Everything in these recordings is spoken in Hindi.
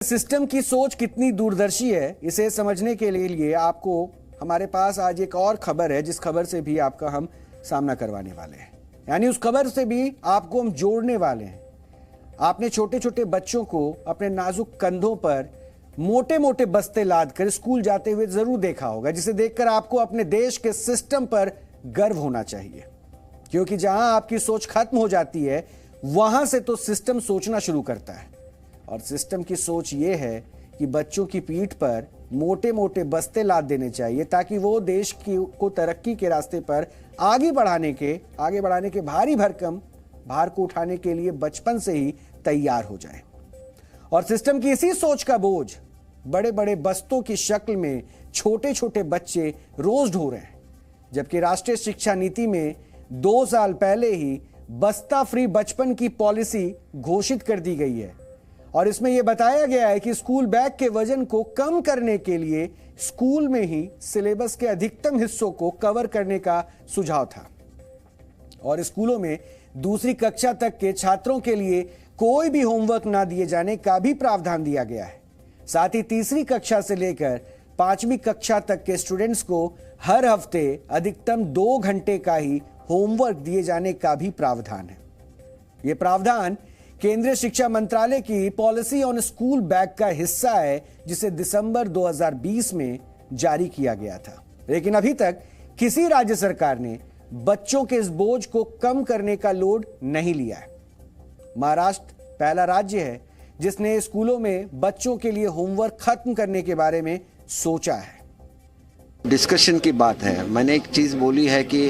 सिस्टम की सोच कितनी दूरदर्शी है, इसे समझने के लिए आपको हमारे पास आज एक और खबर है, जिस खबर से भी आपका हम सामना करवाने वाले हैं। यानी उस खबर से भी आपको हम जोड़ने वाले हैं। आपने छोटे छोटे बच्चों को अपने नाजुक कंधों पर मोटे मोटे बस्ते लाद कर स्कूल जाते हुए जरूर देखा होगा, जिसे देखकर आपको अपने देश के सिस्टम पर गर्व होना चाहिए। क्योंकि जहां आपकी सोच खत्म हो जाती है, वहां से तो सिस्टम सोचना शुरू करता है। और सिस्टम की सोच ये है कि बच्चों की पीठ पर मोटे मोटे बस्ते लाद देने चाहिए, ताकि वो देश को तरक्की के रास्ते पर आगे बढ़ाने के भारी भरकम भार को उठाने के लिए बचपन से ही तैयार हो जाए। और सिस्टम की इसी सोच का बोझ बड़े बड़े बस्तों की शक्ल में छोटे छोटे बच्चे रोज ढो रहे हैं। जबकि राष्ट्रीय शिक्षा नीति में 2 साल पहले ही बस्ता फ्री बचपन की पॉलिसी घोषित कर दी गई है। और इसमें यह बताया गया है कि स्कूल बैग के वजन को कम करने के लिए स्कूल में ही सिलेबस के अधिकतम हिस्सों को कवर करने का सुझाव था। और स्कूलों में दूसरी कक्षा तक के छात्रों के लिए कोई भी होमवर्क ना दिए जाने का भी प्रावधान दिया गया है। साथ ही तीसरी कक्षा से लेकर 5वीं कक्षा तक के स्टूडेंट्स को हर हफ्ते अधिकतम 2 घंटे का ही होमवर्क दिए जाने का भी प्रावधान है। यह प्रावधान केंद्रीय शिक्षा मंत्रालय की पॉलिसी ऑन स्कूल बैग का हिस्सा है, जिसे दिसंबर 2020 में जारी किया गया था। लेकिन अभी तक किसी राज्य सरकार ने बच्चों के इस बोझ को कम करने का लोड नहीं लिया है। महाराष्ट्र पहला राज्य है जिसने स्कूलों में बच्चों के लिए होमवर्क खत्म करने के बारे में सोचा है। डिस्कशन की बात है। मैंने एक चीज़ बोली है कि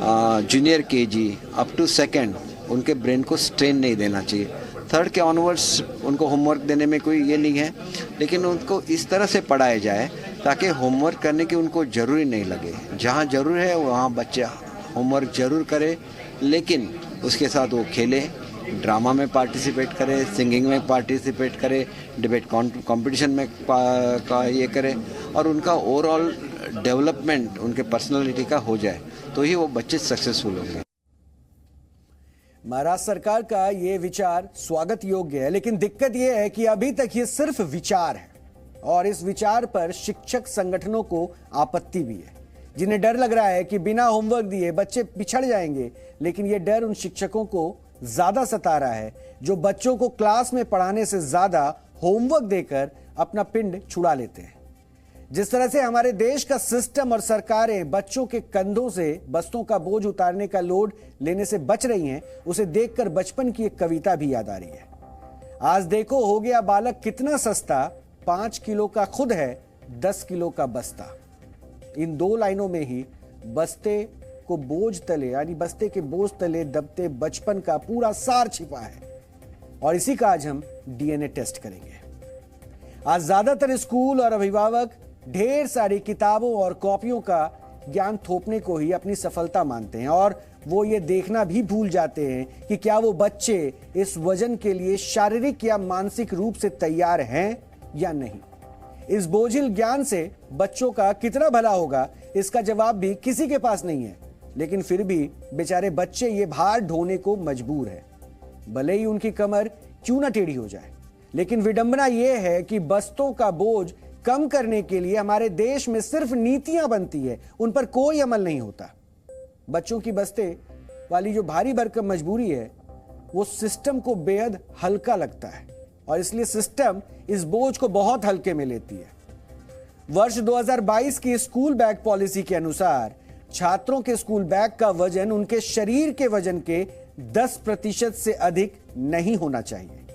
junior KG up to second उनके ब्रेन को स्ट्रेन नहीं देना चाहिए। 3rd के ऑनवर्ड्स उनको होमवर्क देने में कोई ये नहीं है, लेकिन उनको इस तरह से पढ़ाया जाए ताकि होमवर्क करने की उनको ज़रूरी नहीं लगे। जहाँ ज़रूर है वहाँ बच्चे होमवर्क ज़रूर करे, लेकिन उसके साथ वो खेले, ड्रामा में पार्टिसिपेट करे, सिंगिंग में पार्टिसिपेट करे, डिबेट कंपटीशन में ये करे, और उनका ओवरऑल डेवलपमेंट उनके पर्सनालिटी का हो जाए, तो ही वो बच्चे सक्सेसफुल होंगे। महाराष्ट्र सरकार का ये विचार स्वागत योग्य है, लेकिन दिक्कत यह है कि अभी तक ये सिर्फ विचार है। और इस विचार पर शिक्षक संगठनों को आपत्ति भी है, जिन्हें डर लग रहा है कि बिना होमवर्क दिए बच्चे पिछड़ जाएंगे। लेकिन यह डर उन शिक्षकों को ज्यादा सता रहा है जो बच्चों को क्लास में पढ़ाने से ज्यादा होमवर्क देकर अपना पिंड छुड़ा लेते हैं। जिस तरह से हमारे देश का सिस्टम और सरकारें बच्चों के कंधों से बस्तों का बोझ उतारने का लोड लेने से बच रही हैं, उसे देखकर बचपन की एक कविता भी याद आ रही है। आज देखो हो गया बालक कितना सस्ता, 5 किलो का खुद है 10 किलो का बस्ता। इन 2 लाइनों में ही बस्ते को बोझ तले, यानी बस्ते के बोझ तले दबते बचपन का पूरा सार छिपा है। और इसी का आज हम डीएनए टेस्ट करेंगे। आज ज्यादातर स्कूल और अभिभावक ढेर सारी किताबों और कॉपियों का ज्ञान थोपने को ही अपनी सफलता मानते हैं, और वो ये देखना भी भूल जाते हैं कि क्या वो बच्चे इस वजन के लिए शारीरिक या मानसिक रूप से तैयार हैं या नहीं। इस बोझिल ज्ञान से बच्चों का कितना भला होगा, इसका जवाब भी किसी के पास नहीं है। लेकिन फिर भी बेचारे बच्चे ये भार ढोने को मजबूर है, भले ही उनकी कमर क्यों ना टेढ़ी हो जाए। लेकिन विडंबना यह है कि बस्तों का बोझ कम करने के लिए हमारे देश में सिर्फ नीतियां बनती है, उन पर कोई अमल नहीं होता। बच्चों की बस्ते वाली जो भारी भरकम मजबूरी है, वो सिस्टम को बेहद हल्का लगता है, और इसलिए सिस्टम इस बोझ को बहुत हल्के में लेती है। वर्ष 2022 की स्कूल बैग पॉलिसी के अनुसार छात्रों के स्कूल बैग का वजन उनके शरीर के वजन के 10% से अधिक नहीं होना चाहिए।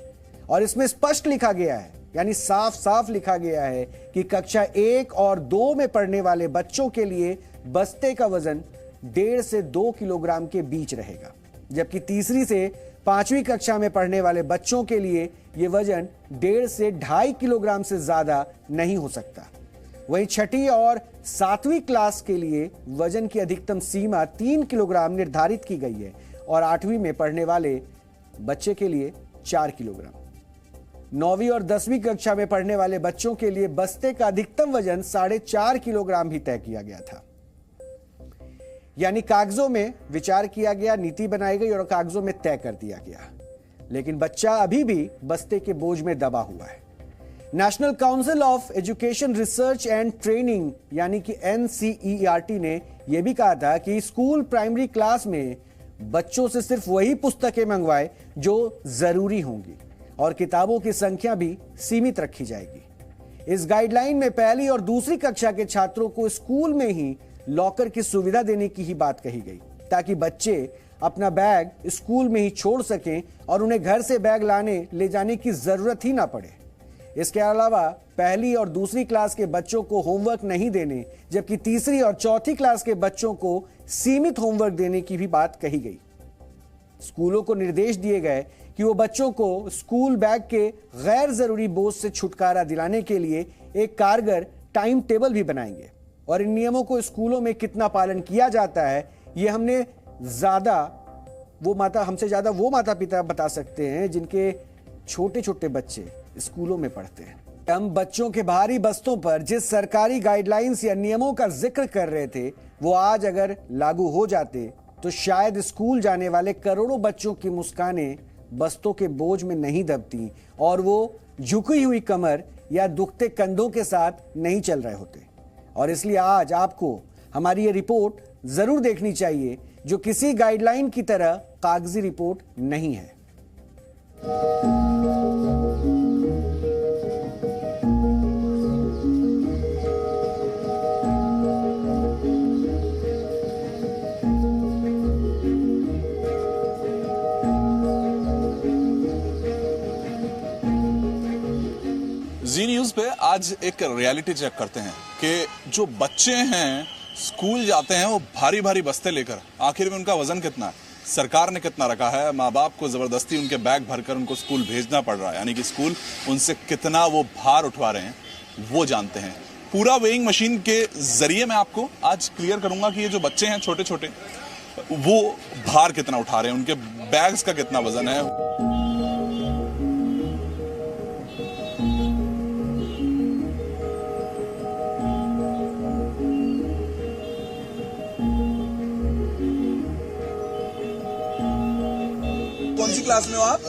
और इसमें स्पष्ट लिखा गया है, यानी साफ साफ लिखा गया है कि कक्षा 1 और 2 में पढ़ने वाले बच्चों के लिए बस्ते का वजन 1.5 से 2 किलोग्राम के बीच रहेगा। जबकि तीसरी से 5वीं कक्षा में पढ़ने वाले बच्चों के लिए यह वजन 1.5 से 2.5 किलोग्राम से ज्यादा नहीं हो सकता। वहीं 6ठी और 7वीं क्लास के लिए वजन की अधिकतम सीमा 3 किलोग्राम निर्धारित की गई है, और 8वीं में पढ़ने वाले बच्चे के लिए 4 किलोग्राम। 9वीं और 10वीं कक्षा में पढ़ने वाले बच्चों के लिए बस्ते का अधिकतम वजन 4.5 किलोग्राम भी तय किया गया था। यानी कागजों में विचार किया गया, नीति बनाई गई और कागजों में तय कर दिया गया। लेकिन बच्चा अभी भी बस्ते के बोझ में दबा हुआ है। National council of education research and training यानी कि NCERT ने यह भी कहा था कि स्कूल प्राइमरी क्लास में बच्चों से सिर्फ वही पुस्तकें मंगवाए जो जरूरी होंगी और किताबों की संख्या भी सीमित रखी जाएगी। इस गाइडलाइन में पहली और दूसरी कक्षा के छात्रों को स्कूल में ही लॉकर की सुविधा देने की ही बात कही गई ताकि बच्चे अपना बैग स्कूल में ही छोड़ सकें और उन्हें घर से बैग ले जाने की जरूरत ही ना पड़े। इसके अलावा पहली और दूसरी क्लास के बच्चों को होमवर्क नहीं देने जबकि तीसरी और चौथी क्लास के बच्चों को सीमित होमवर्क देने की भी बात कही गई। स्कूलों को निर्देश दिए गए कि वो बच्चों को स्कूल बैग के गैर जरूरी बोझ से छुटकारा दिलाने के लिए एक कारगर टाइम टेबल भी बनाएंगे और इन नियमों को स्कूलों में कितना पालन किया जाता है ये हमसे ज्यादा वो माता पिता बता सकते हैं जिनके छोटे छोटे बच्चे स्कूलों में पढ़ते हैं। हम बच्चों के भारी बस्तों पर जिस सरकारी गाइडलाइंस या नियमों का जिक्र कर रहे थे वो आज अगर लागू हो जाते तो शायद स्कूल जाने वाले करोड़ों बच्चों की मुस्कानें बस्तों के बोझ में नहीं दबती और वो झुकी हुई कमर या दुखते कंधों के साथ नहीं चल रहे होते। और इसलिए आज आपको हमारी ये रिपोर्ट जरूर देखनी चाहिए जो किसी गाइडलाइन की तरह कागजी रिपोर्ट नहीं है। जी न्यूज पे आज एक रियलिटी चेक करते हैं कि जो बच्चे हैं स्कूल जाते हैं वो भारी भारी बस्ते लेकर, आखिर में उनका वजन कितना है, सरकार ने कितना रखा है, माँ बाप को जबरदस्ती उनके बैग भरकर उनको स्कूल भेजना पड़ रहा है, यानी कि स्कूल उनसे कितना वो भार उठवा रहे हैं वो जानते हैं। पूरा वेइंग मशीन के जरिए मैं आपको आज क्लियर करूंगा कि ये जो बच्चे हैं छोटे छोटे वो भार कितना उठा रहे हैं, उनके बैग्स का कितना वजन है। कौन सी क्लास में हो आप?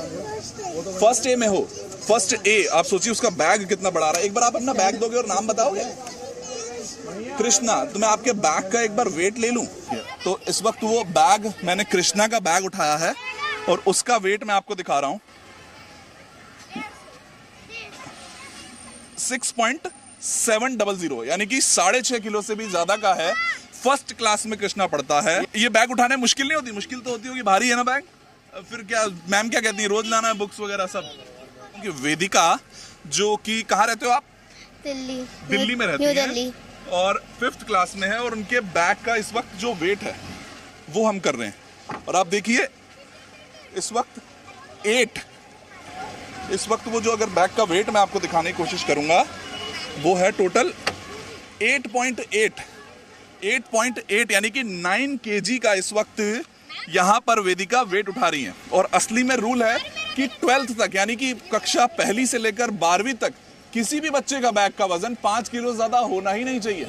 फर्स्ट ए में हो। फर्स्ट ए, आप सोचिए उसका बैग कितना बड़ा रहा है। एक बार आप अपना बैग दोगे और नाम बताओगे? कृष्णा। तो मैं आपके बैग का एक बार वेट ले लूं। तो इस वक्त वो बैग मैंने कृष्णा का बैग उठाया है और उसका वेट मैं आपको दिखा रहा हूं 6.700, यानी कि 6.5 किलो से भी ज्यादा का है। फर्स्ट क्लास में कृष्णा पढ़ता है। ये बैग उठाने मुश्किल नहीं होती? मुश्किल तो होती होगी, भारी है ना बैग। फिर क्या मैम क्या कहती है, रोज लाना है बुक्स वगैरह सब? क्योंकि वेदिका जो कि कहाँ रहते हो आप? दिल्ली में रहती है और 5th क्लास में है और उनके बैग का इस वक्त जो वेट है वो हम कर रहे हैं। और आप देखिए इस वक्त 8, इस वक्त वो जो अगर बैग का वेट मैं आपको दिखाने की कोशिश करूंगा वो है टोटल 8.8 यानी कि 9 kg का इस वक्त यहाँ पर वेदिका वेट उठा रही हैं। और असली में रूल है कि 12th तक यानी कि कक्षा पहली से लेकर 12वीं तक किसी भी बच्चे का बैग का वजन 5 किलो ज्यादा होना ही नहीं चाहिए।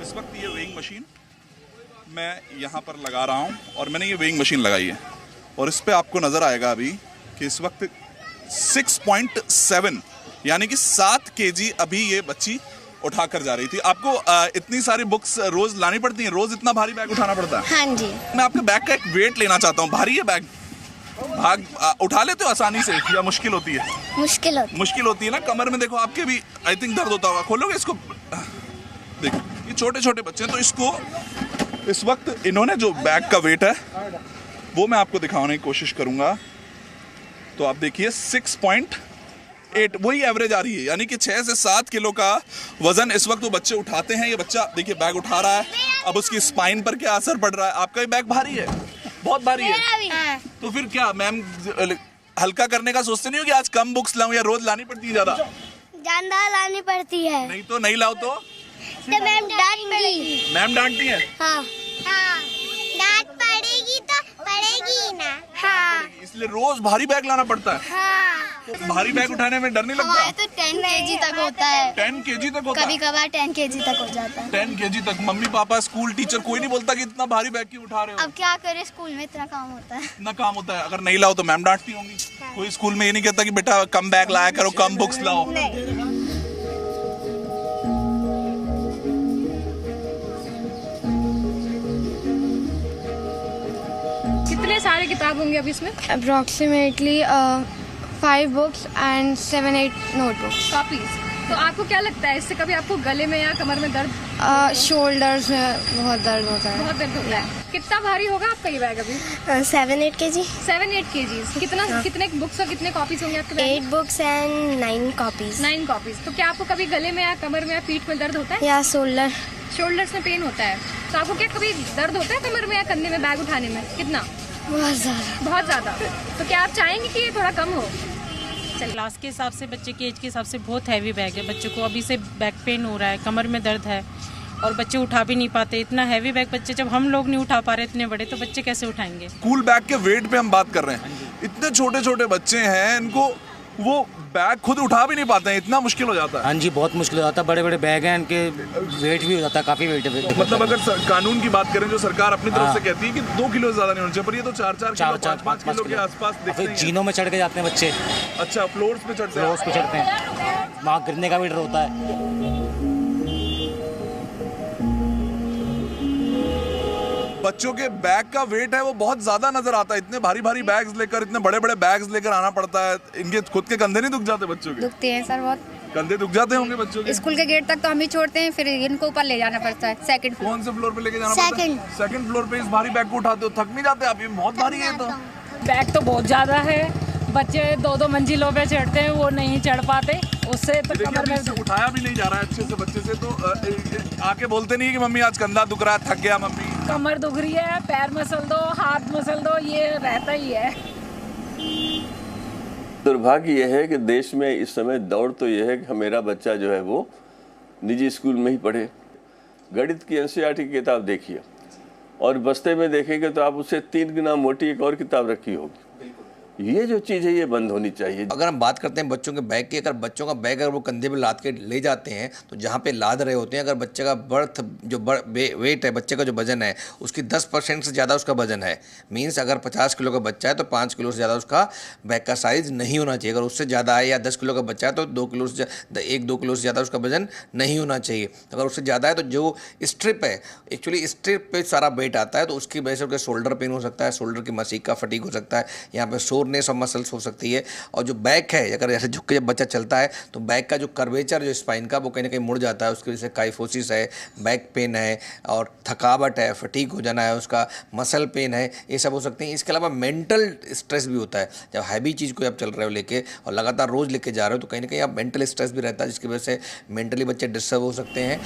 इस वक्त ये वेइंग मशीन मैं यहाँ पर लगा रहा हूँ और मैंने ये वेइंग मशीन लगाई है और इस पे आपको नजर आएगा अभी कि इस वक्त 6.7 यानी कि 7 kg अभी ये बच्ची उठा कर जा रही थी। आपको इतनी सारी बुक्स रोज लानी पड़ती हैं? रोज इतना भारी बैग उठाना पड़ता है? हाँ जी। मैं आपके बैग का एक वेट लेना चाहता हूँ। भारी है बैग? उठा लेते हो आसानी से या मुश्किल होती है? मुश्किल होती है ना। कमर में देखो आपके भी आई थिंक दर्द होता होगा। खोलोगे इसको? देखो ये छोटे छोटे बच्चे हैं तो इसको इस वक्त इन्होंने जो बैग का वेट है वो मैं आपको दिखाने की कोशिश करूंगा। तो आप देखिए 6.8 वही एवरेज आ रही है, यानी कि 6 से 7 किलो का वजन इस वक्त वो बच्चे उठाते हैं। ये बच्चा देखिए बैग उठा रहा है, अब उसकी स्पाइन पर क्या असर पड़ रहा है? आपका भी बैग भारी है, बहुत भारी है। तो फिर क्या मैम हल्का करने का सोचते नहीं हो कि आज कम बुक्स लाऊं या रोज लानी पड़ती है ज्यादा लानी पड़ती है? नहीं तो नहीं लाओ तो मैम डांटेगी। मैम डांटती है? हाँ। डांट पड़ेगी तो पड़ेगी ना। हाँ। इसलिए रोज भारी बैग लाना पड़ता है। हाँ। भारी बैग उठाने में डर नहीं लगता? हमारे तो 10 kg तक होता है, 10 kg तक होता कभी है? कभार 10 kg तक हो जाता है। 10 kg तक? मम्मी पापा स्कूल टीचर कोई नहीं बोलता कि इतना भारी बैग क्यों उठा रहे हो? अब क्या करे, स्कूल में इतना काम होता है। इतना काम होता है, अगर नहीं लाओ तो मैम डांटती होंगी। कोई स्कूल में ये नहीं कहता कि बेटा कम बैग लाया करो, कम बुक्स लाओ? कितने सारे किताब होंगे अभी इसमें? Approximately 5 books and 7-8 notebooks. Copies. तो आपको क्या लगता है, इससे कभी आपको गले में या कमर में दर्द? Shoulders में बहुत दर्द होता है। बहुत दर्द होता है। कितना भारी होगा आपका ये बैग अभी? 7-8 kg। 7-8 kg। कितने बुक्स और कितने कॉपीज होंगे आपके bag? 8 books and 9 copies। 9 copies. तो क्या आपको कभी गले में या कमर में या पीठ में दर्द होता है? या शोल्डर। शोल्डर्स में पेन होता है। तो आपको क्या कभी दर्द होता है कमर में या कंधे में बैग उठाने में? कितना? बहुत ज्यादा। बहुत ज्यादा। तो क्या आप चाहेंगे कि ये थोड़ा कम हो? क्लास के हिसाब से, बच्चे के एज के हिसाब से बहुत हैवी बैग है। बच्चे को अभी से बैक पेन हो रहा है, कमर में दर्द है और बच्चे उठा भी नहीं पाते। इतना हैवी बैग बच्चे, जब हम लोग नहीं उठा पा रहे इतने बड़े, तो बच्चे कैसे उठाएंगे? स्कूल बैग के वेट पे हम बात कर रहे हैं। इतने छोटे छोटे बच्चे हैं, इनको वो बैग खुद उठा भी नहीं पाते हैं, इतना मुश्किल हो जाता है। हाँ जी, बहुत मुश्किल हो जाता है। बड़े बड़े बैग हैं, इनके वेट भी हो जाता है, काफ़ी वेट है। मतलब अगर कानून की बात करें, जो सरकार अपनी तरफ से कहती है कि 2 किलो से ज्यादा नहीं होना चाहिए, पर ये तो 4-4 किलो 5-5 किलो के आसपास दिखते हैं। जीनों में चढ़ के जाते हैं बच्चे। अच्छा, फ्लोर्स पे चढ़ते हैं? फ्लोर्स पे चढ़ते हैं, वहाँ गिरने का भी डर होता है। बच्चों के बैग का वेट है वो बहुत ज्यादा नजर आता है। इतने भारी भारी बैग्स लेकर, इतने बड़े बड़े बैग्स लेकर आना पड़ता है। इनके खुद के कंधे नहीं दुख जाते बच्चों के? दुखते हैं सर बहुत। कंधे दुख जाते होंगे बच्चों के? स्कूल के गेट तक तो हम ही छोड़ते हैं, फिर इनको ऊपर ले जाना पड़ता है, सेकंड फ्लोर। कौन से फ्लोर पे लेके जाना पड़ता है? सेकंड फ्लोर पे इस भारी बैग को उठाते हो, थक नहीं जाते आप? ये बहुत भारी है। तो बैग तो बहुत ज़्यादा है, बच्चे 2-2 मंजिलों पे चढ़ते हैं, वो नहीं चढ़ पाते, उससे तो कमर में उठाया भी नहीं जा रहा है अच्छे से बच्चे से। तो आके बोलते नहीं है कि मम्मी आज कंधा दुख रहा है, थक गया मम्मी? कमर दुख रही है, पैर मसल दो, हाथ मसल दो, ये रहता ही है। दुर्भाग्य यह है कि देश में इस समय दौड़ तो यह है कि मेरा बच्चा जो है वो निजी स्कूल में ही पढ़े। गणित की एनसीईआरटी की किताब देखिए और बस्ते में देखेंगे तो आप उससे 3 गुना मोटी एक और किताब रखी होगी। ये जो चीज़ है ये बंद होनी चाहिए। अगर हम बात करते हैं बच्चों के बैग की, अगर बच्चों का बैग अगर वो कंधे पे लाद के ले जाते हैं तो जहाँ पे लाद रहे होते हैं, अगर बच्चे का वेट है, बच्चे का जो वजन है उसकी 10% से ज़्यादा उसका वजन है, मीन्स अगर 50 किलो का बच्चा है तो 5 किलो से ज़्यादा उसका बैग का साइज़ नहीं होना चाहिए। अगर उससे ज़्यादा है या 10 किलो का बच्चा है तो 2 किलो से 1-2 किलो से ज़्यादा उसका वजन नहीं होना चाहिए। अगर उससे ज़्यादा है तो जो स्ट्रिप है, एक्चुअली स्ट्रिप पे सारा वेट आता है, तो उसकी वजह से उसका शोल्डर पेन हो सकता है, शोल्डर की मसीक का फटीग हो सकता है, यहाँ पे सोरनेस ऑफ मसल्स हो सकती है। और जो बैक है, अगर ऐसे झुक के जब बच्चा चलता है तो बैक का जो कर्वेचर जो स्पाइन का वो कहीं ना कहीं मुड़ जाता है, उसकी वजह से काइफोसिस है, बैक पेन है और थकावट है, फटीग हो जाना है, उसका मसल पेन है, ये सब हो सकते हैं। इसके अलावा मेंटल स्ट्रेस भी होता है। जब हैवी चीज़ को आप चल रहे हो लेके और लगातार रोज़ लेके जा रहे हो तो कहीं ना कहीं आप मेंटल स्ट्रेस भी रहता है, जिसकी वजह से मेंटली बच्चे डिस्टर्ब हो सकते हैं।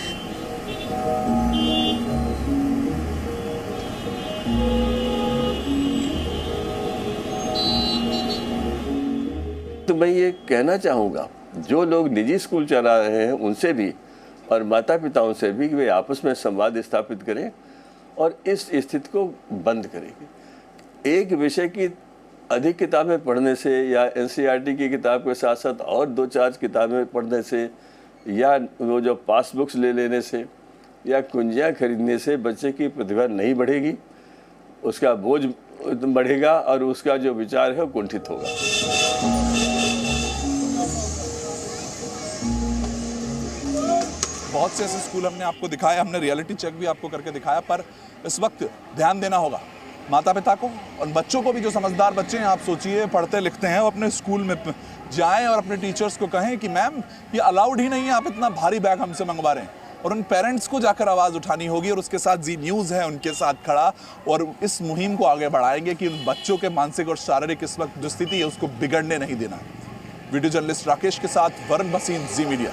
तो मैं ये कहना चाहूँगा जो लोग निजी स्कूल चला रहे हैं उनसे भी और माता पिताओं से भी कि वे आपस में संवाद स्थापित करें और इस स्थिति को बंद करें। एक विषय की अधिक किताबें पढ़ने से या एनसीईआरटी की किताब के साथ साथ और 2-4 किताबें पढ़ने से या वो जो पास बुक्स ले लेने से या कुंजियाँ खरीदने से बच्चे की प्रतिभा नहीं बढ़ेगी, उसका बोझ बढ़ेगा और उसका जो विचार है वो कुंठित होगा। बहुत से ऐसे स्कूल हमने आपको दिखाया, हमने रियलिटी चेक भी आपको करके दिखाया, पर इस वक्त ध्यान देना होगा माता पिता को और बच्चों को भी। जो समझदार बच्चे हैं, आप सोचिए पढ़ते लिखते हैं, वो अपने स्कूल में जाएं और अपने टीचर्स को कहें कि मैम ये अलाउड ही नहीं है, आप इतना भारी बैग हमसे मंगवा रहे हैं। और उन पेरेंट्स को जाकर आवाज़ उठानी होगी और उसके साथ जी न्यूज़ है उनके साथ खड़ा, और इस मुहिम को आगे बढ़ाएंगे कि उन बच्चों के मानसिक और शारीरिक इस वक्त जो स्थिति है उसको बिगड़ने नहीं देना। वीडियो जर्नलिस्ट राकेश के साथ वरुण भसीन, जी मीडिया।